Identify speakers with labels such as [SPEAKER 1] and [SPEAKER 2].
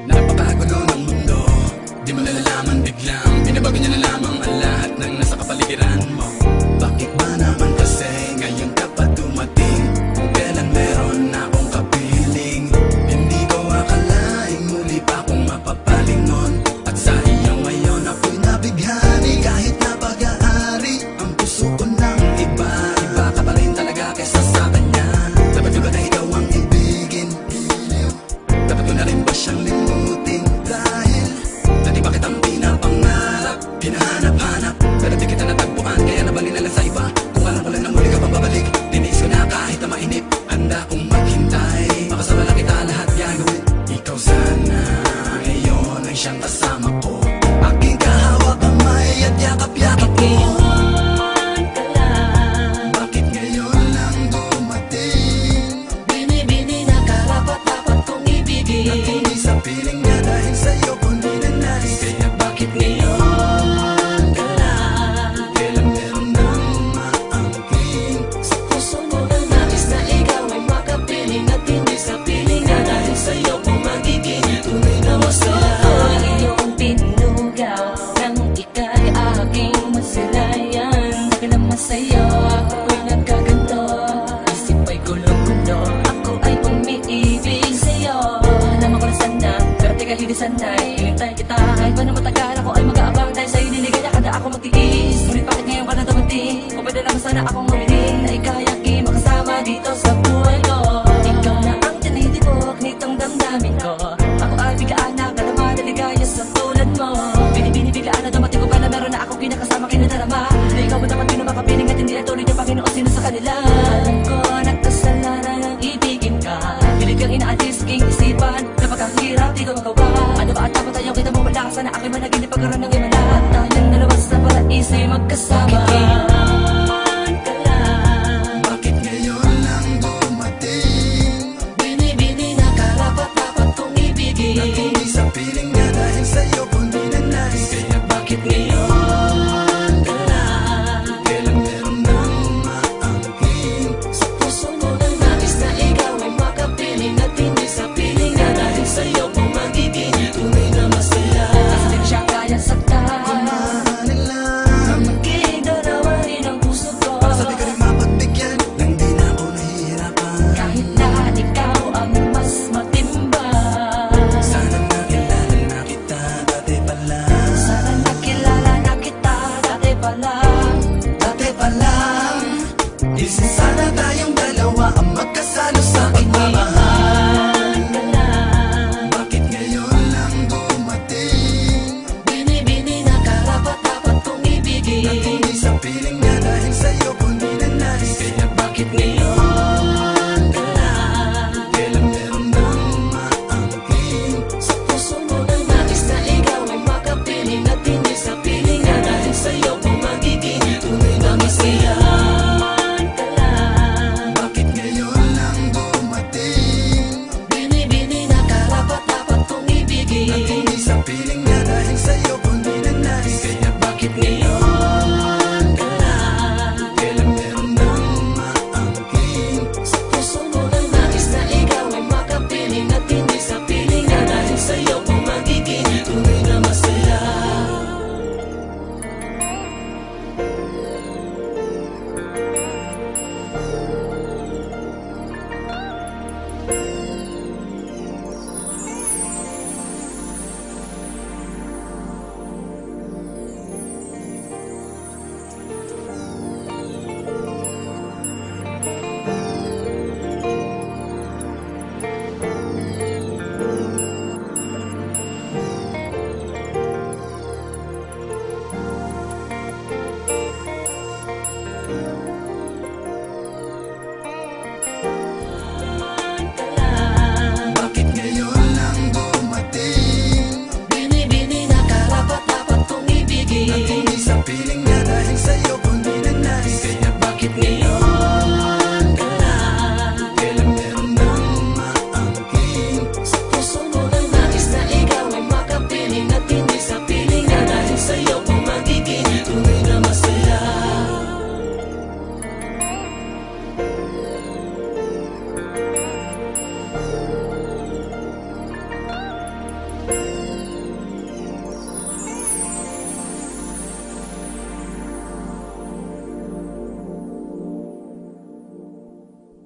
[SPEAKER 1] Napakagulo ng mundo, di mo nalalaman biglang binabago niya na lamang ang lahat ng nasa kapaligiran mo. Bakit ba naman kasi ngayon ka pa dumating? Kung kailan meron na akong kapiling, hindi ko akalaing muli pa akong mapapalingon. At sa iyo ngayon ako'y nabighani. Kahit na pag-aari ang puso ko ng iba, iba ka pa rin talaga kesa sa kanya. Dapat ko ba na ikaw ang ibigin? Dapat ko na rin ba siyang limutin? Dahil dati bakit ang pinapangarap, hinahanap-hanap, pero di kita natagpuan, kaya nabalik na lang sa iba. Kung alam ko lang na muli ka pang babalik, tiniis ko na kahit na mainip. Handa kong maghintay, makasama lang kita lahat gagawin. Ikaw sana ngayon ay siyang kasama ko, aking kahawak kamay at yakap-yakap ko. Bakit ngayon lang dumating?
[SPEAKER 2] Bini-bini na karapat-dapat kong ibigin.
[SPEAKER 1] At hindi sa piling niya dahil sa'yo ko ninanais. Kaya bakit ngayon ka lang? Kailan meron nang maangking?
[SPEAKER 2] Sa puso mo na nais na ikaw ay makapiling. At hindi sa piling na dahil sa'yo ko magiging tunay na masaya. Ang iyong pinugaw nang ika'y aking masilayan. Dahil naman sa'yo ako'y nagkaganto. Isip ay gulong-gulo, ako ay umiibig sa'yo. Naman ko na sana, pero teka hindi sanay. Hinintay kita kahit pa na matagal, ako ay mag-aabang. Dahil sa'yo niligaya ka na ako magtiis. Ngunit bakit ngayon ka na dumating? Kung pwede lang sana akong humiling na ika'y aking makasama dito sa buhay ko. Ikaw na ang tinitibok nitong damdamin ko. Ako ay biglaan na ka naman naligaya sa tulad mo. Bini-bini-biglaan na dumating ko pa na meron na akong kinakasama kinadarama. Na ikaw mo dapat pinumakapiling at hindi ay tuloy ng Panginoon sino sa kanila. Alam ko nagkasalanan ang ibigin ka. Pilit kang inaalis king isipan. Kapag ang hirap di ko magawa. Ano ba at dapat tayo kita mo wala? Sana ako'y managinip pagkaroon ng imala. At tayong dalawa sa paraiso magkasama.